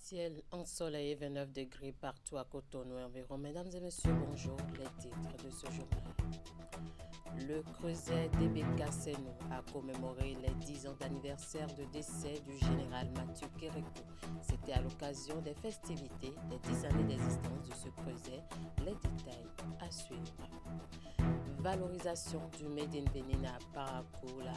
Ciel ensoleillé, 29 degrés partout à Cotonou et environ. Mesdames et messieurs, bonjour. Les titres de ce journal. Le Creuset d'Ebeka Senou a commémoré les 10 ans d'anniversaire de décès du général Mathieu Kérékou. C'était à l'occasion des festivités des 10 années d'existence de ce creuset. Les détails à suivre. Valorisation du Made in Benin à Parakou, la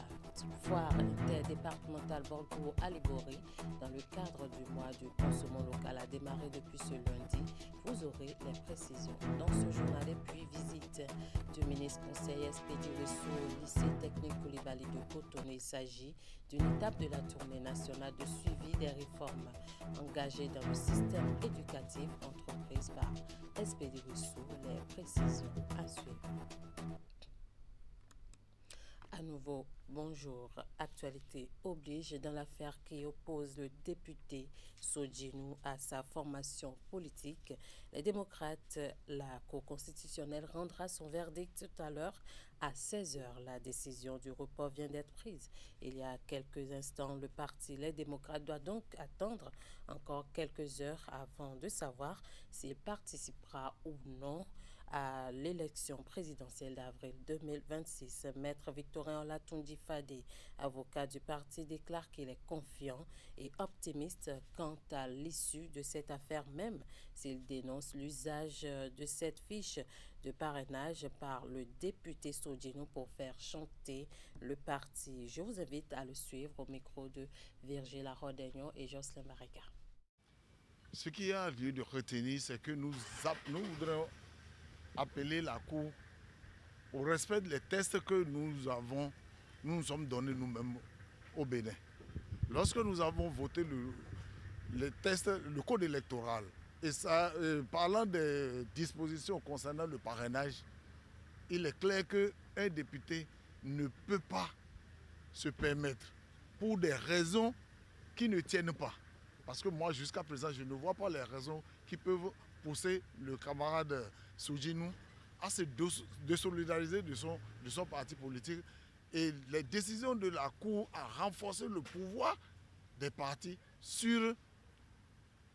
foire interdépartementale Bordeaux à Libori dans le cadre du mois du consommant local a démarré depuis ce lundi. Vous aurez les précisions dans ce journal. Et puis visite du ministre conseiller Espédi Ressou au lycée technique Koulibaly de Cotonou. Il s'agit d'une étape de la tournée nationale de suivi des réformes engagées dans le système éducatif entreprise par Espédi Ressou. Les précisions à suivre. À nouveau, bonjour. Actualité oblige dans l'affaire qui oppose le député Sodjinou à sa formation politique. Les démocrates, la Cour constitutionnelle rendra son verdict tout à l'heure à 16h. La décision du report vient d'être prise. Il y a quelques instants, le parti Les démocrates doit donc attendre encore quelques heures avant de savoir s'il participera ou non à l'élection présidentielle d'avril 2026. Maître Victorin Olatundi Fadé, avocat du parti, déclare qu'il est confiant et optimiste quant à l'issue de cette affaire, même s'il dénonce l'usage de cette fiche de parrainage par le député Sodjinou pour faire chanter le parti. Je vous invite à le suivre au micro de Virgile Rodegno et Jocelyn Mareka. Ce qui a lieu de retenir, c'est que nous voudrions appeler la Cour au respect des tests que nous nous sommes donnés nous-mêmes au Bénin. Lorsque nous avons voté le code électoral, et ça, parlant des dispositions concernant le parrainage, il est clair qu'un député ne peut pas se permettre, pour des raisons qui ne tiennent pas. Parce que moi, jusqu'à présent, je ne vois pas les raisons qui peuvent pousser le camarade Sodjinou à se désolidariser de son parti politique. Et les décisions de la Cour à renforcer le pouvoir des partis sur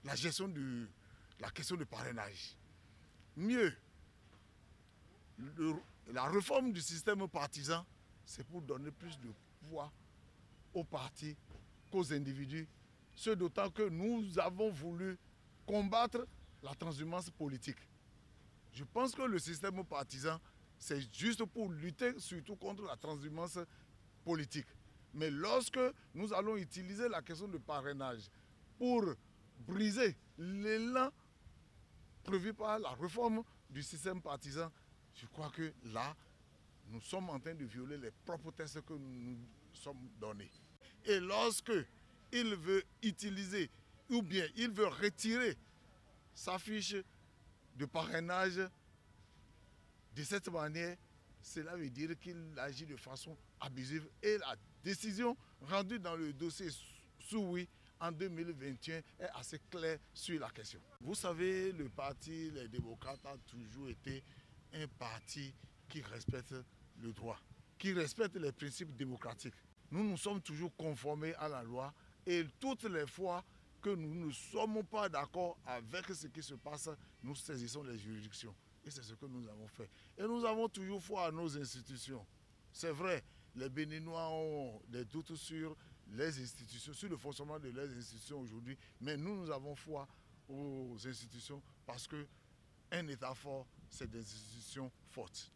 la gestion de la question du parrainage. Mieux, la réforme du système partisan, c'est pour donner plus de pouvoir aux partis qu'aux individus. Ce d'autant que nous avons voulu combattre la transhumance politique. Je pense que le système partisan, c'est juste pour lutter surtout contre la transhumance politique. Mais lorsque nous allons utiliser la question du parrainage pour briser l'élan prévu par la réforme du système partisan, je crois que là, nous sommes en train de violer les propres tests que nous sommes donnés. Et lorsque il veut utiliser ou bien il veut retirer sa fiche de parrainage de cette manière, cela veut dire qu'il agit de façon abusive. Et la décision rendue dans le dossier Soui en 2021 est assez claire sur la question. Vous savez, le parti Les démocrates a toujours été un parti qui respecte le droit, qui respecte les principes démocratiques. Nous nous sommes toujours conformés à la loi et toutes les fois que nous ne sommes pas d'accord avec ce qui se passe, nous saisissons les juridictions. Et c'est ce que nous avons fait. Et nous avons toujours foi à nos institutions. C'est vrai, les Béninois ont des doutes sur les institutions, sur le fonctionnement de leurs institutions aujourd'hui, mais nous avons foi aux institutions parce qu'un État fort, c'est des institutions fortes.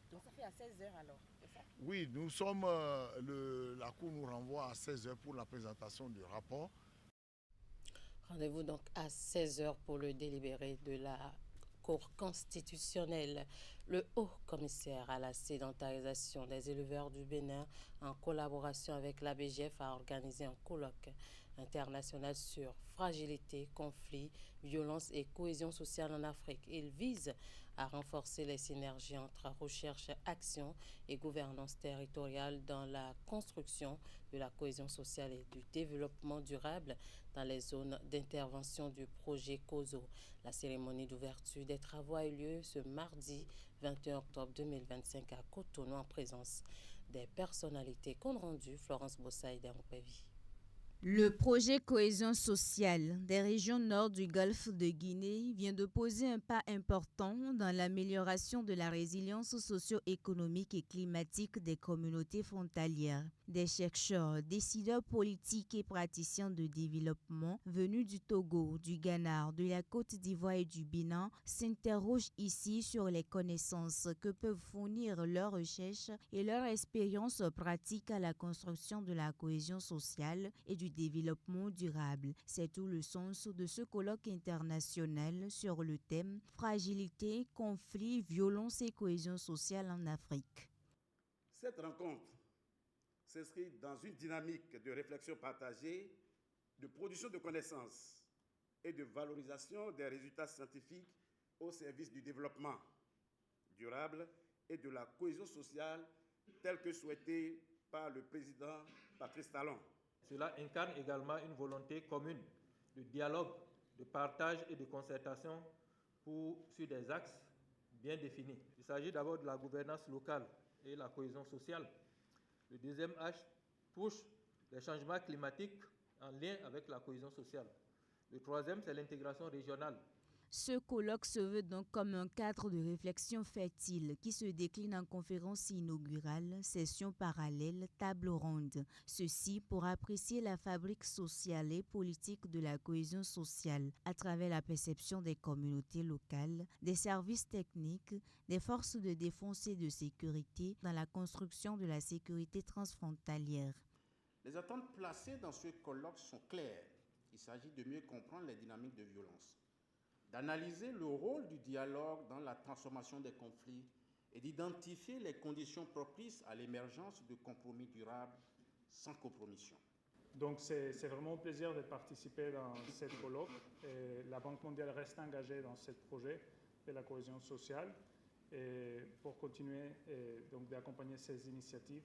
Donc ça fait à 16h alors, c'est ça? Oui, nous sommes, la Cour nous renvoie à 16h pour la présentation du rapport. Rendez-vous donc à 16h pour le délibéré de la Cour constitutionnelle. Le haut commissaire à la sédentarisation des éleveurs du Bénin, en collaboration avec l'ABGF, a organisé un colloque international sur fragilité, conflit, violence et cohésion sociale en Afrique. Il vise à renforcer les synergies entre recherche, action et gouvernance territoriale dans la construction de la cohésion sociale et du développement durable dans les zones d'intervention du projet COSO. La cérémonie d'ouverture des travaux a eu lieu ce mardi 21 octobre 2025 à Cotonou en présence des personnalités. Compte rendu, Florence Bossa et Pévi. Le projet Cohésion sociale des régions nord du golfe de Guinée vient de poser un pas important dans l'amélioration de la résilience socio-économique et climatique des communautés frontalières. Des chercheurs, décideurs politiques et praticiens de développement venus du Togo, du Ghana, de la Côte d'Ivoire et du Bénin s'interrogent ici sur les connaissances que peuvent fournir leurs recherches et leur expérience pratique à la construction de la cohésion sociale et du développement durable. C'est tout le sens de ce colloque international sur le thème Fragilité, conflit, violence et cohésion sociale en Afrique. Cette rencontre s'inscrit dans une dynamique de réflexion partagée, de production de connaissances et de valorisation des résultats scientifiques au service du développement durable et de la cohésion sociale telle que souhaitée par le président Patrice Talon. Cela incarne également une volonté commune de dialogue, de partage et de concertation sur des axes bien définis. Il s'agit d'abord de la gouvernance locale et la cohésion sociale. Le deuxième axe touche les changements climatiques en lien avec la cohésion sociale. Le troisième, c'est l'intégration régionale. Ce colloque se veut donc comme un cadre de réflexion fertile qui se décline en conférences inaugurales, sessions parallèles, tables rondes. Ceci pour apprécier la fabrique sociale et politique de la cohésion sociale à travers la perception des communautés locales, des services techniques, des forces de défense et de sécurité dans la construction de la sécurité transfrontalière. Les attentes placées dans ce colloque sont claires. Il s'agit de mieux comprendre les dynamiques de violence, d'analyser le rôle du dialogue dans la transformation des conflits et d'identifier les conditions propices à l'émergence de compromis durables sans compromission. Donc c'est vraiment un plaisir de participer dans cette colloque. Et la Banque mondiale reste engagée dans ce projet de la cohésion sociale et pour continuer donc d'accompagner ces initiatives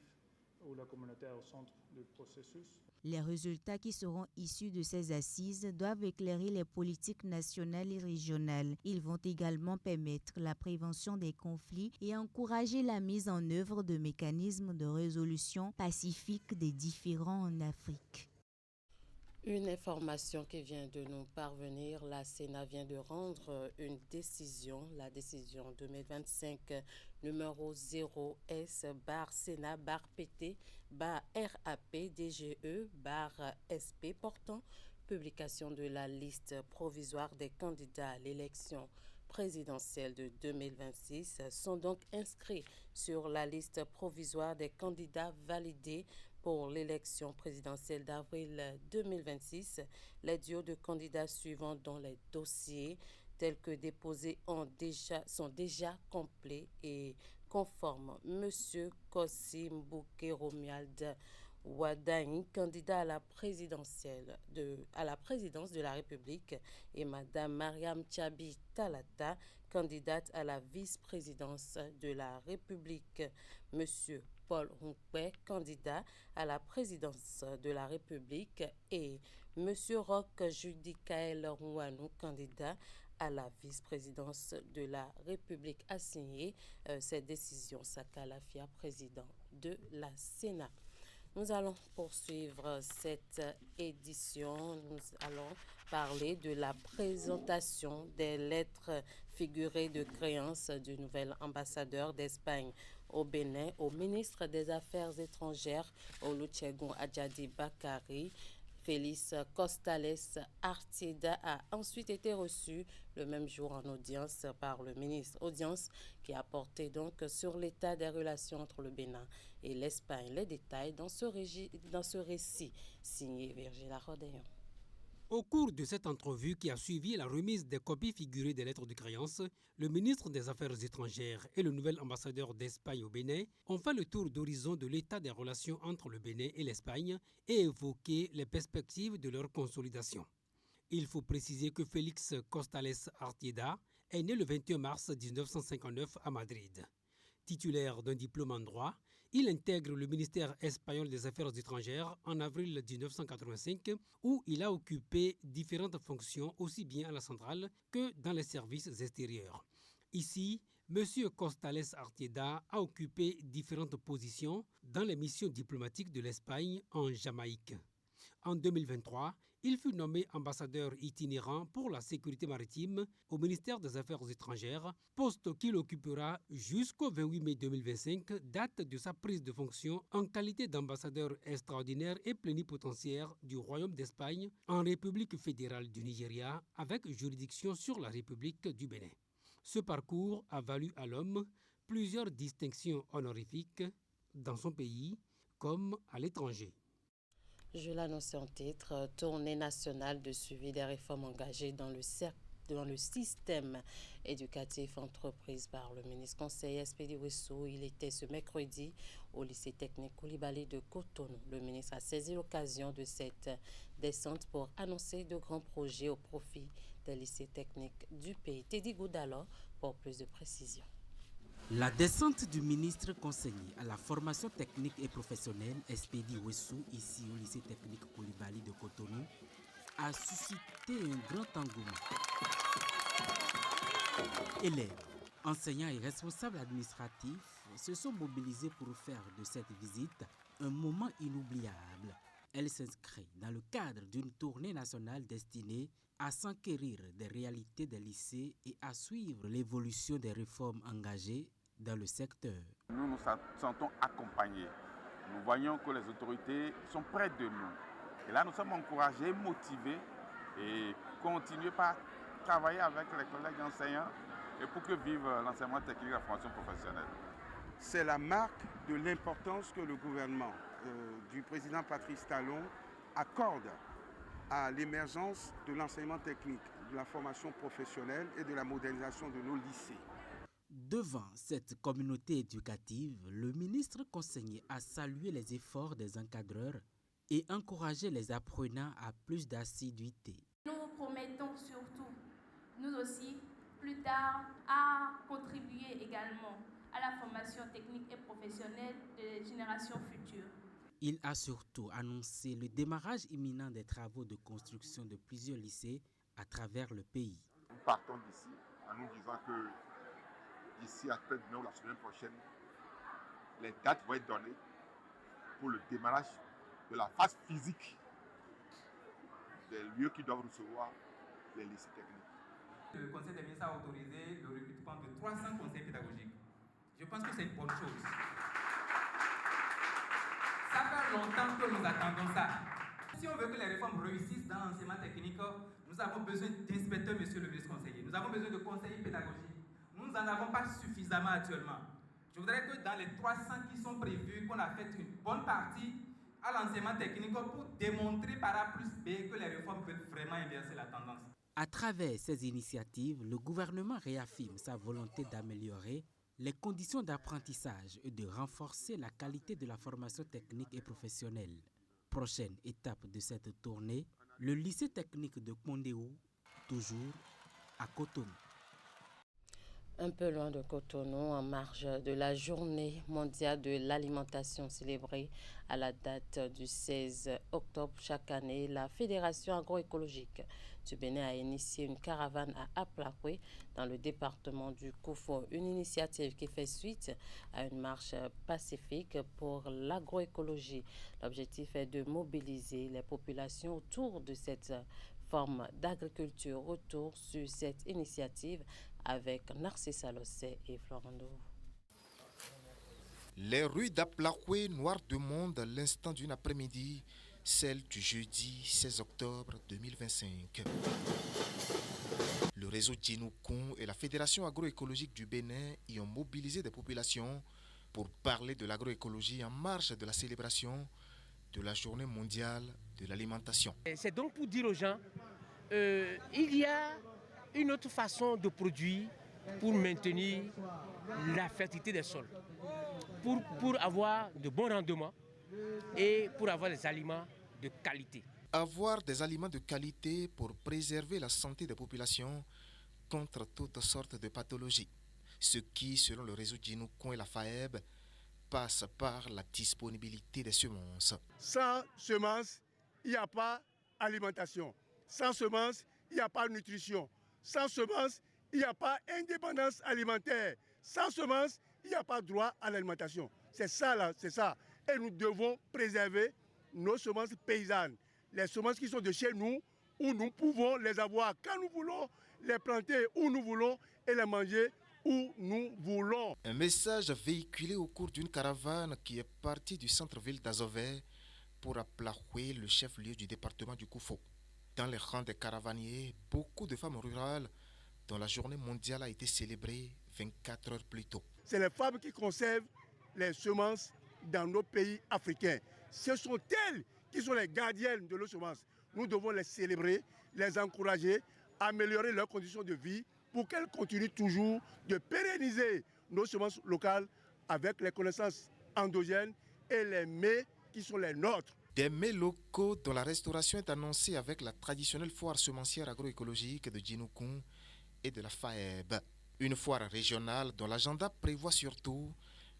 où la communauté est au centre du processus. Les résultats qui seront issus de ces assises doivent éclairer les politiques nationales et régionales. Ils vont également permettre la prévention des conflits et encourager la mise en œuvre de mécanismes de résolution pacifique des différends en Afrique. Une information qui vient de nous parvenir, la Sénat vient de rendre une décision, la décision 2025 numéro 0S/PT/RAP-DGE/SP portant publication de la liste provisoire des candidats à l'élection présidentielle de 2026 sont donc inscrits sur la liste provisoire des candidats validés pour l'élection présidentielle d'avril 2026. Les duos de candidats suivants dont les dossiers tels que déposés sont déjà complets et conformes. Monsieur Kossi Mbouke Romuald Wadain, candidat à la présidence de la République, et Madame Mariam Tchabi Talata, candidate à la vice-présidence de la République. Monsieur Paul Hunkwe, candidat à la présidence de la République, et Monsieur Roch Judicaël Rouanou, candidat à la vice-présidence de la République, a signé cette décision. Sakalafia, président de la Sénat. Nous allons poursuivre cette édition. Nous allons parler de la présentation des lettres figurées de créance du nouvel ambassadeur d'Espagne au Bénin au ministre des Affaires étrangères, Olusegun Adjadi Bakari. Félix Costales Artieda a ensuite été reçu le même jour en audience par le ministre. Audience qui a porté donc sur l'état des relations entre le Bénin et l'Espagne. Les détails dans ce récit signé Virginia Rodéon. Au cours de cette entrevue qui a suivi la remise des copies figurées des lettres de créance, le ministre des Affaires étrangères et le nouvel ambassadeur d'Espagne au Bénin ont fait le tour d'horizon de l'état des relations entre le Bénin et l'Espagne et évoqué les perspectives de leur consolidation. Il faut préciser que Félix Costales Artieda est né le 21 mars 1959 à Madrid. Titulaire d'un diplôme en droit, il intègre le ministère espagnol des Affaires étrangères en avril 1985 où il a occupé différentes fonctions aussi bien à la centrale que dans les services extérieurs. Ici, M. Costales Artieda a occupé différentes positions dans les missions diplomatiques de l'Espagne en Jamaïque. En 2023, il fut nommé ambassadeur itinérant pour la sécurité maritime au ministère des Affaires étrangères, poste qu'il occupera jusqu'au 28 mai 2025, date de sa prise de fonction en qualité d'ambassadeur extraordinaire et plénipotentiaire du Royaume d'Espagne en République fédérale du Nigeria, avec juridiction sur la République du Bénin. Ce parcours a valu à l'homme plusieurs distinctions honorifiques dans son pays comme à l'étranger. Je l'annonçais en titre, tournée nationale de suivi des réformes engagées dans le système éducatif entreprise par le ministre conseiller Espedi Wessou. Il était ce mercredi au lycée technique Koulibaly de Cotonou. Le ministre a saisi l'occasion de cette descente pour annoncer de grands projets au profit des lycées techniques du pays. Teddy Goudalo pour plus de précisions. La descente du ministre conseiller à la formation technique et professionnelle Espedi Wessou, ici au lycée technique Koulibaly de Cotonou, a suscité un grand engouement. Élèves, enseignants et responsables administratifs se sont mobilisés pour faire de cette visite un moment inoubliable. Elle s'inscrit dans le cadre d'une tournée nationale destinée à s'enquérir des réalités des lycées et à suivre l'évolution des réformes engagées dans le secteur. Nous nous sentons accompagnés. Nous voyons que les autorités sont près de nous. Et là, nous sommes encouragés, motivés et continuer par travailler avec les collègues enseignants et pour que vive l'enseignement technique et la formation professionnelle. C'est la marque de l'importance que le gouvernement du président Patrice Talon accorde à l'émergence de l'enseignement technique, de la formation professionnelle et de la modernisation de nos lycées. Devant cette communauté éducative, le ministre conseiller a salué les efforts des encadreurs et encouragé les apprenants à plus d'assiduité. Nous vous promettons surtout, nous aussi, plus tard, à contribuer également à la formation technique et professionnelle des générations futures. Il a surtout annoncé le démarrage imminent des travaux de construction de plusieurs lycées à travers le pays. Nous partons d'ici en nous disant que d'ici à peu-près la semaine prochaine, les dates vont être données pour le démarrage de la phase physique des lieux qui doivent recevoir les lycées techniques. Le Conseil des ministres a autorisé le recrutement de 300 conseillers pédagogiques. Je pense que c'est une bonne chose. Ça fait longtemps que nous attendons ça. Si on veut que les réformes réussissent dans l'enseignement technique, nous avons besoin d'inspecteurs, monsieur le ministre conseiller. Nous avons besoin de conseillers pédagogiques. Nous n'en avons pas suffisamment actuellement. Je voudrais que dans les 300 qui sont prévus, qu'on a fait une bonne partie à l'enseignement technique pour démontrer par A plus B que les réformes peuvent vraiment inverser la tendance. À travers ces initiatives, le gouvernement réaffirme sa volonté d'améliorer les conditions d'apprentissage et de renforcer la qualité de la formation technique et professionnelle. Prochaine étape de cette tournée, le lycée technique de Kondéou, toujours à Cotonou. Un peu loin de Cotonou, en marge de la journée mondiale de l'alimentation célébrée à la date du 16 octobre chaque année, la Fédération agroécologique du Bénin a initié une caravane à Aplakwe dans le département du Koufo, une initiative qui fait suite à une marche pacifique pour l'agroécologie. L'objectif est de mobiliser les populations autour de cette forme d'agriculture. Retour sur cette initiative avec Narcisse Alossé et Florando. Les rues d'Aplakwe, noires de monde à l'instant d'une après-midi, celle du jeudi 16 octobre 2025. Le réseau Djinoukon et la Fédération agroécologique du Bénin y ont mobilisé des populations pour parler de l'agroécologie en marge de la célébration de la journée mondiale de l'alimentation. C'est donc pour dire aux gens, il y a une autre façon de produire pour maintenir la fertilité des sols, pour avoir de bons rendements et pour avoir des aliments de qualité. Avoir des aliments de qualité pour préserver la santé des populations contre toutes sortes de pathologies. Ce qui, selon le réseau Djinoukon et la FAEB, passe par la disponibilité des semences. Sans semences, il n'y a pas alimentation. Sans semences, il n'y a pas nutrition. Sans semences, il n'y a pas indépendance alimentaire. Sans semences, il n'y a pas droit à l'alimentation. C'est ça, là, c'est ça. Et nous devons préserver nos semences paysannes. les semences qui sont de chez nous, où nous pouvons les avoir quand nous voulons, les planter où nous voulons et les manger où nous voulons. Un message véhiculé au cours d'une caravane qui est partie du centre-ville d'Azové pour Aplahoué, le chef-lieu du département du Koufo. Dans les rangs des caravaniers, beaucoup de femmes rurales dont la journée mondiale a été célébrée 24 heures plus tôt. C'est les femmes qui conservent les semences dans nos pays africains. Ce sont elles qui sont les gardiennes de nos semences. Nous devons les célébrer, les encourager, améliorer leurs conditions de vie pour qu'elles continuent toujours de pérenniser nos semences locales avec les connaissances endogènes et les mets qui sont les nôtres. Des mets locaux dont la restauration est annoncée avec la traditionnelle foire semencière agroécologique de Djinoukoun et de la FAEB. Une foire régionale dont l'agenda prévoit surtout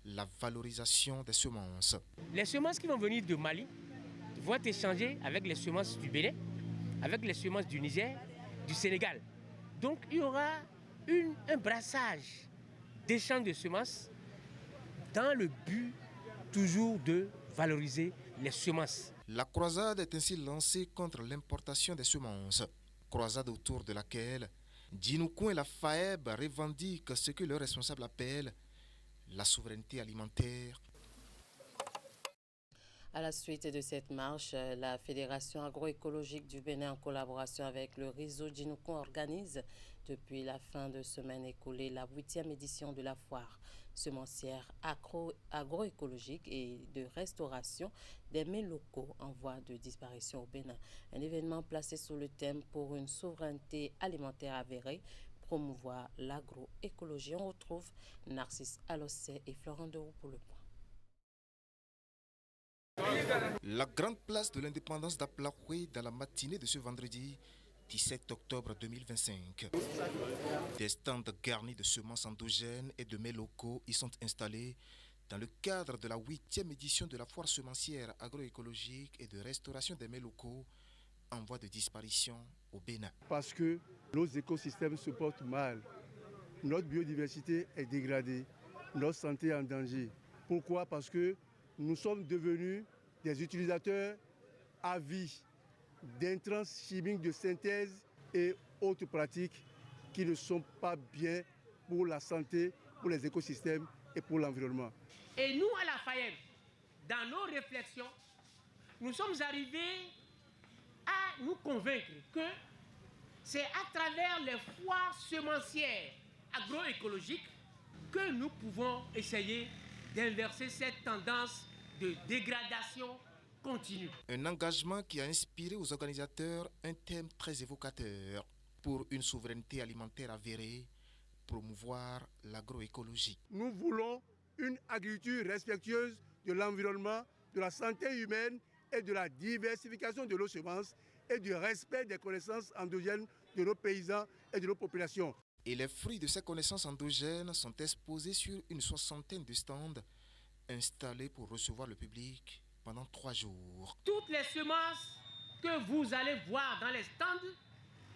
la valorisation des semences. Les semences qui vont venir de Mali vont être échangées avec les semences du Bénin, avec les semences du Niger, du Sénégal. Donc il y aura un brassage d'échange de semences dans le but toujours de valoriser les semences. La croisade est ainsi lancée contre l'importation des semences. Croisade autour de laquelle Djinoukoun et la FAEB revendiquent ce que leurs responsables appellent la souveraineté alimentaire. À la suite de cette marche, la Fédération agroécologique du Bénin, en collaboration avec le réseau Djinoukoun, organise depuis la fin de semaine écoulée la 8e édition de la foire semencière agroécologique et de restauration des mets locaux en voie de disparition au Bénin. Un événement placé sous le thème pour une souveraineté alimentaire avérée, promouvoir l'agroécologie. On retrouve Narcisse Alossé et Florent Deroux pour le point. La grande place de l'indépendance d'Aplahoué dans la matinée de ce vendredi 17 octobre 2025. Des stands garnis de semences endogènes et de mets locaux y sont installés dans le cadre de la 8e édition de la foire semencière agroécologique et de restauration des mets locaux en voie de disparition au Bénin. Parce que nos écosystèmes se portent mal, notre biodiversité est dégradée, notre santé est en danger. Pourquoi? Parce que nous sommes devenus des utilisateurs à vie d'intrants chimiques de synthèse et autres pratiques qui ne sont pas bien pour la santé, pour les écosystèmes et pour l'environnement. Et nous, à la FAEB, dans nos réflexions, nous sommes arrivés à nous convaincre que c'est à travers les foires semencières agroécologiques que nous pouvons essayer d'inverser cette tendance de dégradation continue. Un engagement qui a inspiré aux organisateurs un thème très évocateur pour une souveraineté alimentaire avérée, promouvoir l'agroécologie. Nous voulons une agriculture respectueuse de l'environnement, de la santé humaine et de la diversification de nos semences et du respect des connaissances endogènes de nos paysans et de nos populations. Et les fruits de ces connaissances endogènes sont exposés sur une 60aine de stands installés pour recevoir le public pendant 3 jours. Toutes les semences que vous allez voir dans les stands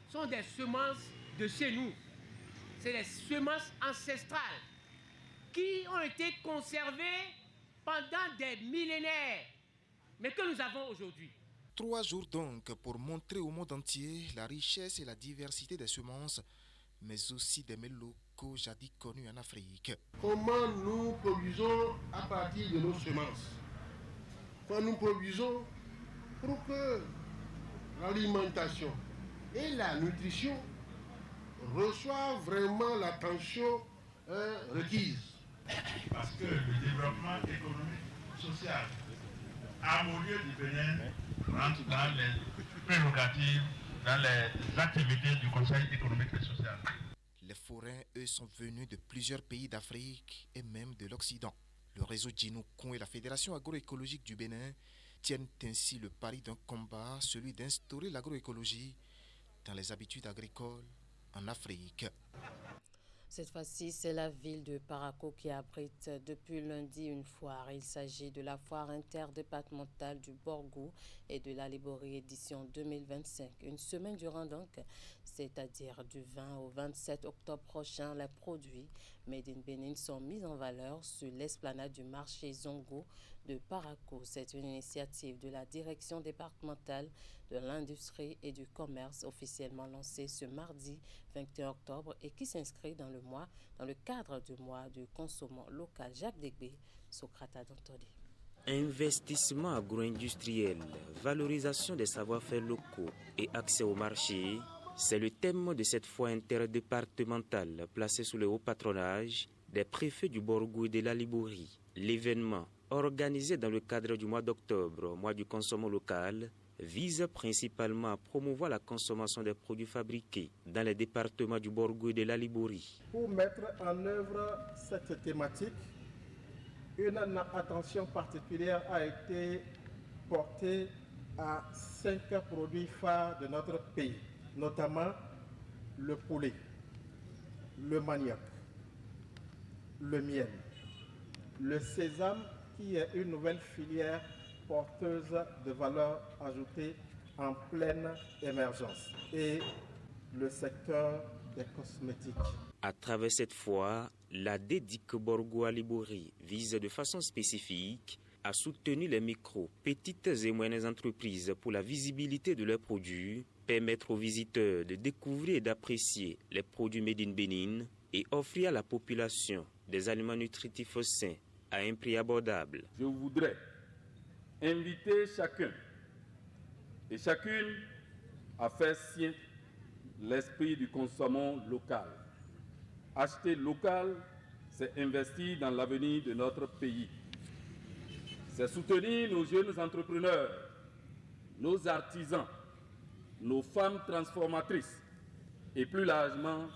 sont des semences de chez nous. C'est des semences ancestrales qui ont été conservées pendant des millénaires, mais que nous avons aujourd'hui. 3 jours donc pour montrer au monde entier la richesse et la diversité des semences, mais aussi des mets locaux jadis connus en Afrique. Comment nous produisons à partir de nos semences? Quand nous produisons pour que l'alimentation et la nutrition reçoivent vraiment l'attention requise. Parce que le développement économique, social, harmonieux du Bénin rentre dans les prérogatives, dans les activités du Conseil économique et social. Les forains, eux, sont venus de plusieurs pays d'Afrique et même de l'Occident. Le réseau Djinoukoun et la Fédération agroécologique du Bénin tiennent ainsi le pari d'un combat, celui d'instaurer l'agroécologie dans les habitudes agricoles en Afrique. Cette fois-ci, c'est la ville de Parakou qui abrite depuis lundi une foire. Il s'agit de la foire interdépartementale du Borgou et de la Liborie édition 2025. Une semaine durant donc, c'est-à-dire du 20 au 27 octobre prochain, les produits Made in Bénin sont mises en valeur sur l'esplanade du marché Zongo de Parakou. C'est une initiative de la direction départementale de l'industrie et du commerce officiellement lancée ce mardi 21 octobre et qui s'inscrit dans le cadre du mois du consommant local. Jacques Degbé, Socrate Adantodé. Investissement agro-industriel, valorisation des savoir-faire locaux et accès au marché, c'est le thème de cette foire interdépartementale placée sous le haut patronage des préfets du Borgou et de la Libourie. L'événement, organisé dans le cadre du mois d'octobre, mois du consommant local, vise principalement à promouvoir la consommation des produits fabriqués dans les départements du Borgou et de la Libourie. Pour mettre en œuvre cette thématique, une attention particulière a été portée à 5 produits phares de notre pays, notamment le poulet, le manioc, le miel, le sésame qui est une nouvelle filière porteuse de valeur ajoutée en pleine émergence et le secteur des cosmétiques. À travers cette foire, la DEDIC Borgou à Libourie vise de façon spécifique à soutenir les micro, petites et moyennes entreprises pour la visibilité de leurs produits, permettre aux visiteurs de découvrir et d'apprécier les produits Made in Bénin et offrir à la population des aliments nutritifs sains à un prix abordable. Je voudrais inviter chacun et chacune à faire sien l'esprit du consommant local. Acheter local, c'est investir dans l'avenir de notre pays. C'est soutenir nos jeunes entrepreneurs, nos artisans, nos femmes transformatrices et plus largement,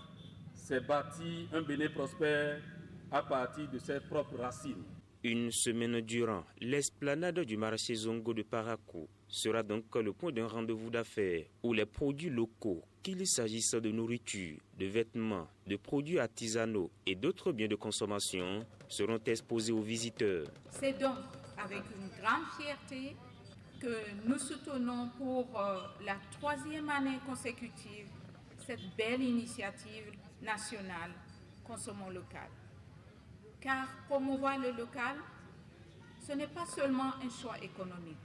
c'est bâtir un Bénin prospère à partir de ses propres racines. Une semaine durant, l'esplanade du marché Zongo de Parakou sera donc le point d'un rendez-vous d'affaires où les produits locaux, qu'il s'agisse de nourriture, de vêtements, de produits artisanaux et d'autres biens de consommation, seront exposés aux visiteurs. C'est donc avec une grande fierté que nous soutenons pour la 3e année consécutive cette belle initiative nationale Consommons local. Car promouvoir le local, ce n'est pas seulement un choix économique,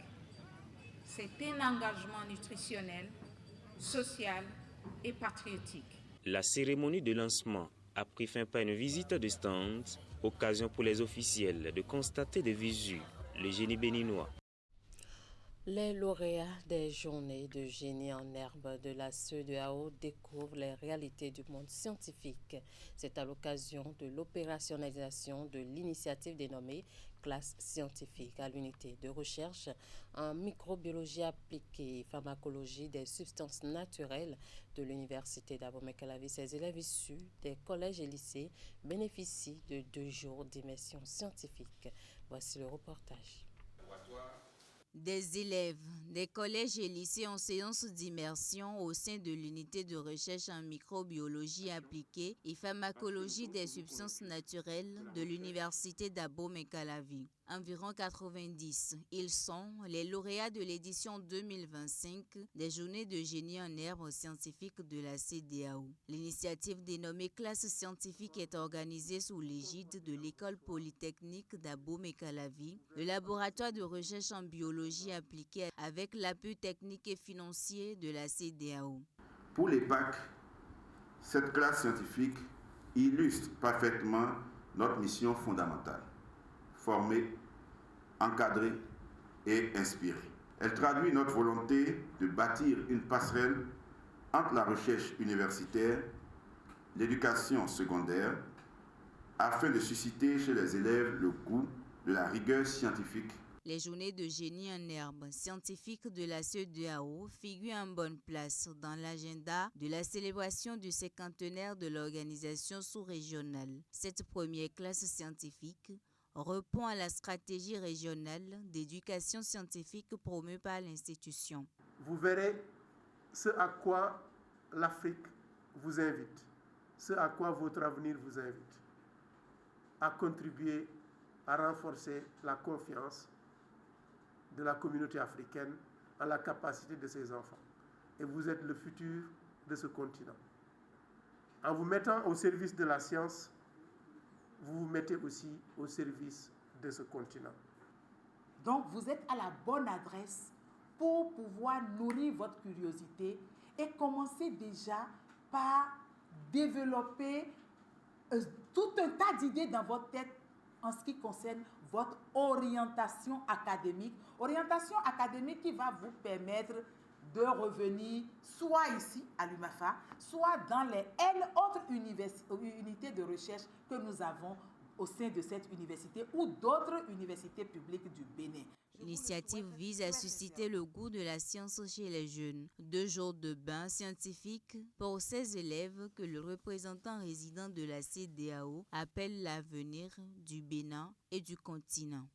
c'est un engagement nutritionnel, social et patriotique. La cérémonie de lancement a pris fin par une visite de stand, occasion pour les officiels de constater de visu le génie béninois. Les lauréats des journées de génie en herbe de la CEDEAO découvrent les réalités du monde scientifique. C'est à l'occasion de l'opérationnalisation de l'initiative dénommée classe scientifique à l'unité de recherche en microbiologie appliquée et pharmacologie des substances naturelles de l'université d'Abomey-Calavi. Ces élèves issus des collèges et lycées bénéficient de 2 jours d'immersion scientifique. Voici le reportage. Des élèves des collèges et lycées en séance d'immersion au sein de l'unité de recherche en microbiologie appliquée et pharmacologie des substances naturelles de l'université d'Abomey-Calavi. Environ 90, ils sont les lauréats de l'édition 2025 des journées de génie en herbe scientifique de la CEDEAO. L'initiative dénommée classe scientifique est organisée sous l'égide de l'école polytechnique d'Abomey-Calavi, le laboratoire de recherche en biologie appliquée avec l'appui technique et financier de la CEDEAO. Pour les PAC, cette classe scientifique illustre parfaitement notre mission fondamentale. Former, encadrer et inspirer. Elle traduit notre volonté de bâtir une passerelle entre la recherche universitaire, l'éducation secondaire, afin de susciter chez les élèves le goût de la rigueur scientifique. Les journées de génie en herbe scientifique de la CEDEAO figurent en bonne place dans l'agenda de la célébration du 50e de l'organisation sous-régionale. Cette première classe scientifique répond à la stratégie régionale d'éducation scientifique promue par l'institution. Vous verrez ce à quoi l'Afrique vous invite, ce à quoi votre avenir vous invite, à contribuer à renforcer la confiance de la communauté africaine en la capacité de ses enfants. Et vous êtes le futur de ce continent. En vous mettant au service de la science, vous vous mettez aussi au service de ce continent. Donc, vous êtes à la bonne adresse pour pouvoir nourrir votre curiosité et commencer déjà par développer tout un tas d'idées dans votre tête en ce qui concerne votre orientation académique qui va vous permettre de revenir soit ici à l'UMAFA, soit dans les autres unités de recherche que nous avons au sein de cette université ou d'autres universités publiques du Bénin. L'initiative vise à susciter le goût de la science chez les jeunes. 2 jours de bain scientifique pour ces élèves que le représentant résident de la CEDEAO appelle l'avenir du Bénin et du continent.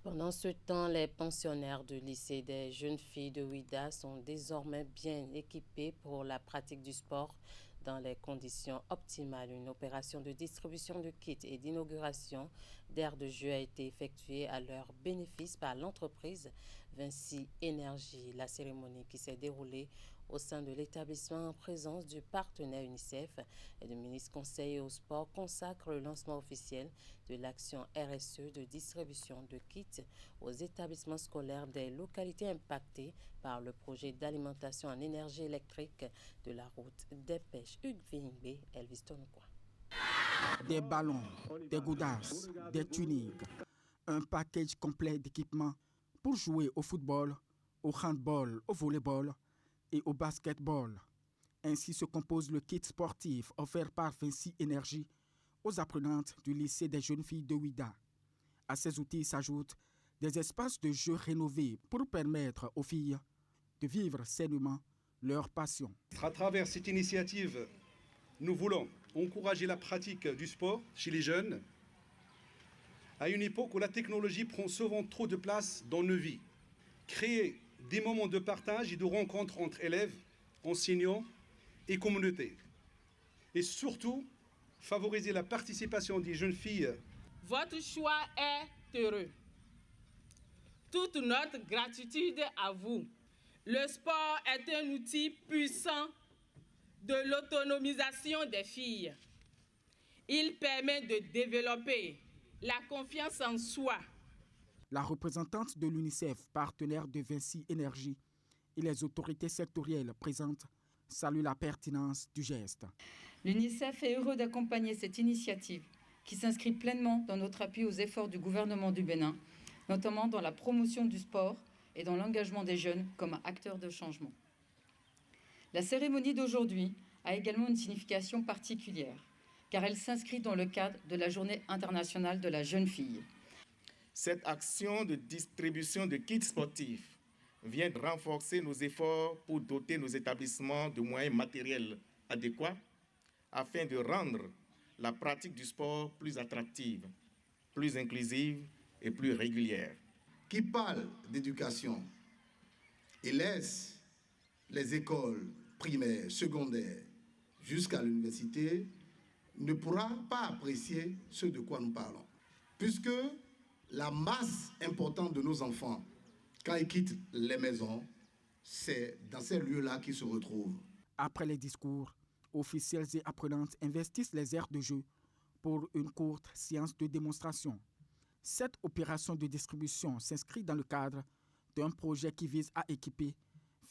Pendant ce temps, les pensionnaires du lycée des jeunes filles de Ouidah sont désormais bien équipés pour la pratique du sport dans les conditions optimales. Une opération de distribution de kits et d'inauguration d'aires de jeu a été effectuée à leur bénéfice par l'entreprise Vinci Énergie. La cérémonie qui s'est déroulée au sein de l'établissement en présence du partenaire UNICEF et du ministre conseiller au sport consacre le lancement officiel de l'action RSE de distribution de kits aux établissements scolaires des localités impactées par le projet d'alimentation en énergie électrique de la route des pêches Hugues Vingbe, Elvis Tonokwa. Des ballons, des goudasses, des tuniques, un package complet d'équipements pour jouer au football, au handball, au volleyball et au basketball. Ainsi se compose le kit sportif offert par Vinci Énergie aux apprenantes du lycée des jeunes filles de Ouidah. À ces outils s'ajoutent des espaces de jeu rénovés pour permettre aux filles de vivre sainement leur passion. À travers cette initiative, nous voulons encourager la pratique du sport chez les jeunes à une époque où la technologie prend souvent trop de place dans nos vies. Créer des moments de partage et de rencontres entre élèves, enseignants et communautés. Et surtout, favoriser la participation des jeunes filles. Votre choix est heureux. Toute notre gratitude à vous. Le sport est un outil puissant de l'autonomisation des filles. Il permet de développer la confiance en soi. La représentante de l'UNICEF, partenaire de Vinci Énergie, et les autorités sectorielles présentes saluent la pertinence du geste. L'UNICEF est heureux d'accompagner cette initiative qui s'inscrit pleinement dans notre appui aux efforts du gouvernement du Bénin, notamment dans la promotion du sport et dans l'engagement des jeunes comme acteurs de changement. La cérémonie d'aujourd'hui a également une signification particulière, car elle s'inscrit dans le cadre de la Journée internationale de la jeune fille. Cette action de distribution de kits sportifs vient de renforcer nos efforts pour doter nos établissements de moyens matériels adéquats afin de rendre la pratique du sport plus attractive, plus inclusive et plus régulière. Qui parle d'éducation et laisse les écoles primaires, secondaires jusqu'à l'université ne pourra pas apprécier ce de quoi nous parlons. Puisque la masse importante de nos enfants, quand ils quittent les maisons, c'est dans ces lieux-là qu'ils se retrouvent. Après les discours, officiels et apprenantes investissent les aires de jeu pour une courte séance de démonstration. Cette opération de distribution s'inscrit dans le cadre d'un projet qui vise à équiper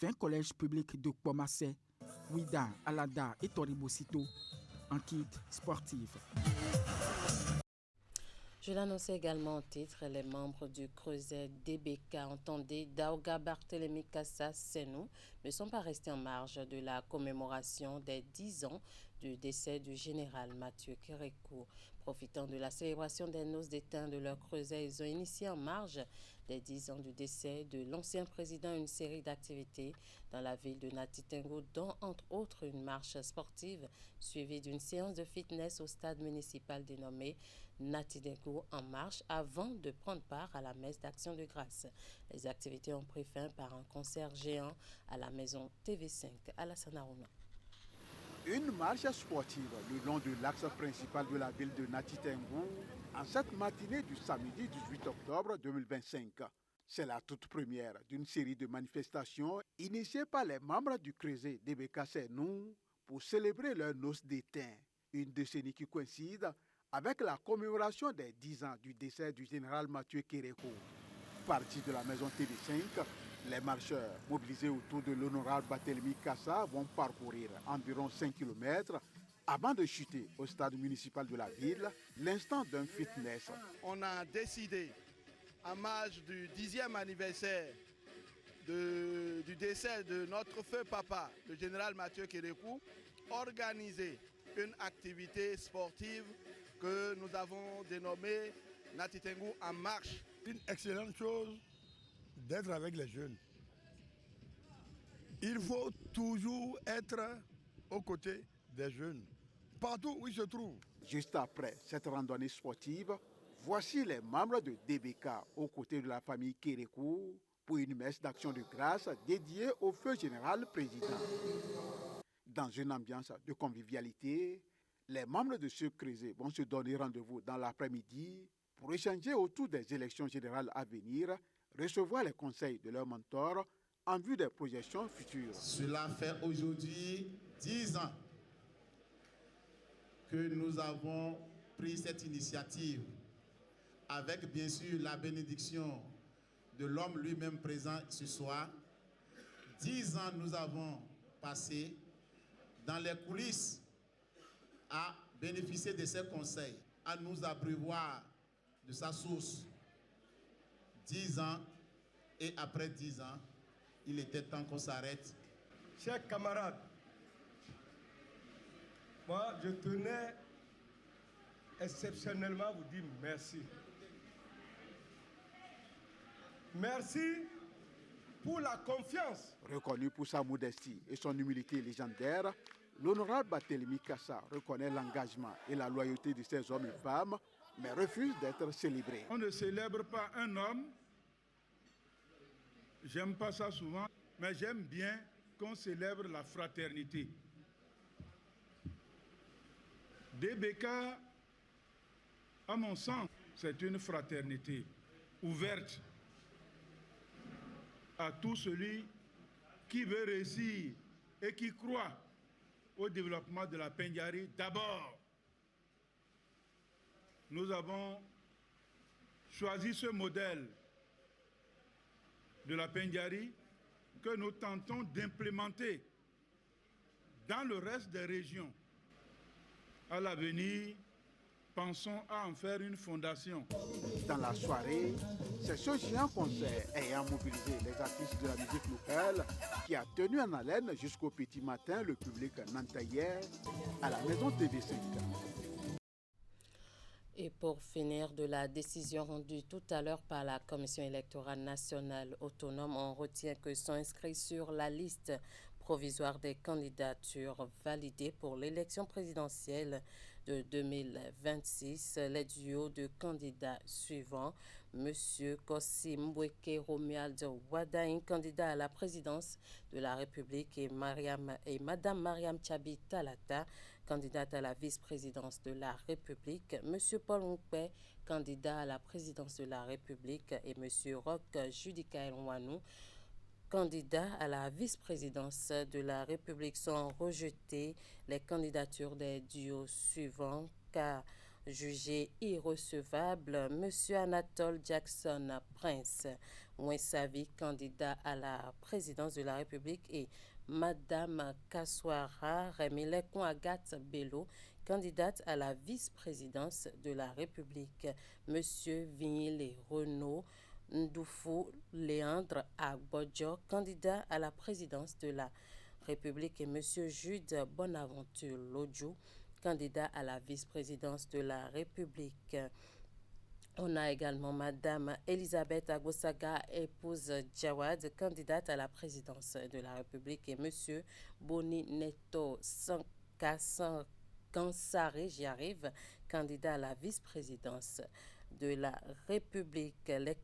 20 collèges publics de Kouamassé, Ouidah, Alada et Toribosito en kit sportif. Je l'annonçais également en titre, les membres du Creuset DBK, entendez Daouga Barthélémy Kassa Senou, ne sont pas restés en marge de la commémoration des 10 ans du décès du général Mathieu Kérékou. Profitant de la célébration des noces d'étain de leur Creuset, ils ont initié en marge des 10 ans du décès de l'ancien président une série d'activités dans la ville de Nati Tengo, dont entre autres une marche sportive suivie d'une séance de fitness au stade municipal dénommé Nati Tengo en marche avant de prendre part à la messe d'action de grâce. Les activités ont pris fin par un concert géant à la maison TV5 à la Sanarouna. Une marche sportive le long de l'axe principal de la ville de Nati Tengo en cette matinée du samedi 18 octobre 2025. C'est la toute première d'une série de manifestations initiées par les membres du Creuset DBK Senou pour célébrer leur noce d'étain, une décennie qui coïncide avec la commémoration des 10 ans du décès du général Mathieu Kérékou. Partis de la maison TV5, les marcheurs mobilisés autour de l'honorable Barthélemy Kassa vont parcourir environ 5 km avant de chuter au stade municipal de la ville, l'instant d'un fitness. On a décidé, en marge du 10e anniversaire du décès de notre feu papa, le général Mathieu Kérékou, organiser une activité sportive que nous avons dénommée Nati Tengu en marche. Une excellente chose d'être avec les jeunes. Il faut toujours être aux côtés des jeunes, partout où ils se trouvent. Juste après cette randonnée sportive, voici les membres de DBK aux côtés de la famille Kérékou pour une messe d'action de grâce dédiée au feu général président. Dans une ambiance de convivialité, les membres de ce creuset vont se donner rendez-vous dans l'après-midi pour échanger autour des élections générales à venir, recevoir les conseils de leurs mentors en vue des projections futures. Cela fait aujourd'hui 10 ans que nous avons pris cette initiative avec bien sûr la bénédiction de l'homme lui-même présent ce soir. 10 ans nous avons passé dans les coulisses à bénéficier de ses conseils, à nous abreuvoir de sa source. 10 ans et après 10 ans, il était temps qu'on s'arrête. Chers camarades, moi je tenais exceptionnellement à vous dire merci. Merci pour la confiance. Reconnu pour sa modestie et son humilité légendaire, l'honorable Barthélemy Kassa reconnaît l'engagement et la loyauté de ces hommes et femmes, mais refuse d'être célébré. On ne célèbre pas un homme, j'aime pas ça souvent, mais j'aime bien qu'on célèbre la fraternité. DBK, à mon sens, c'est une fraternité ouverte à tout celui qui veut réussir et qui croit au développement de la Pendiari. D'abord, nous avons choisi ce modèle de la Pendiari que nous tentons d'implémenter dans le reste des régions. À l'avenir, pensons à en faire une fondation. Dans la soirée, c'est ce géant concert ayant mobilisé les artistes de la musique locale qui a tenu en haleine jusqu'au petit matin le public nantaillais à la maison TV5. Et pour finir, de la décision rendue tout à l'heure par la Commission électorale nationale autonome, on retient que sont inscrits sur la liste provisoire des candidatures validées pour l'élection présidentielle de 2026 les duos de candidats suivants. Monsieur Kossim Boueke Romuald Wadain, candidat à la présidence de la République, et Madame Mariam Tchabi Talata, candidate à la vice-présidence de la République. Monsieur Paul Nkwe, candidat à la présidence de la République, et Monsieur Roch Judikael Nwanou, candidat à la vice-présidence de la République. Sont rejetées les candidatures des duos suivants car jugés irrecevables. Monsieur Anatole Jackson Prince Mwensavi, candidat à la présidence de la République, et Madame Kaswara Remilekon Agathe Bello, candidate à la vice-présidence de la République. Monsieur Vignil Renaud Ndoufou Léandre Agbodjo, candidat à la présidence de la République, et Monsieur Jude Bonaventure Lodjou, candidat à la vice-présidence de la République. On a également Madame Elisabeth Agosaga, épouse Djawad, candidate à la présidence de la République, et Monsieur Boni Neto Kansare, j'y arrive, candidat à la vice-présidence de la République. Les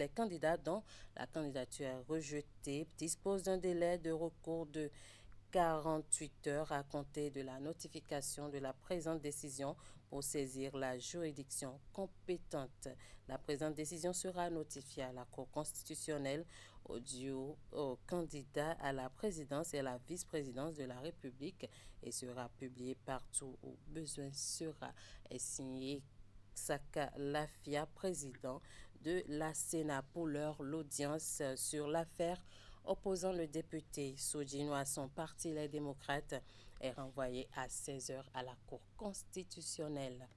candidats dont la candidature est rejetée disposent d'un délai de recours de 48 heures à compter de la notification de la présente décision pour saisir la juridiction compétente. La présente décision sera notifiée à la Cour constitutionnelle au candidat à la présidence et à la vice-présidence de la République et sera publiée partout où besoin sera. Et signé Saka Lafia, président de la Sénat. Pour l'heure, l'audience sur l'affaire opposant le député Sodjino à son parti, les démocrates, est renvoyée à 16h à la Cour constitutionnelle.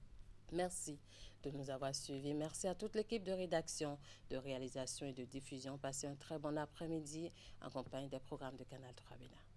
Merci de nous avoir suivis. Merci à toute l'équipe de rédaction, de réalisation et de diffusion. Passez un très bon après-midi en compagnie des programmes de Canal 3 Bénin.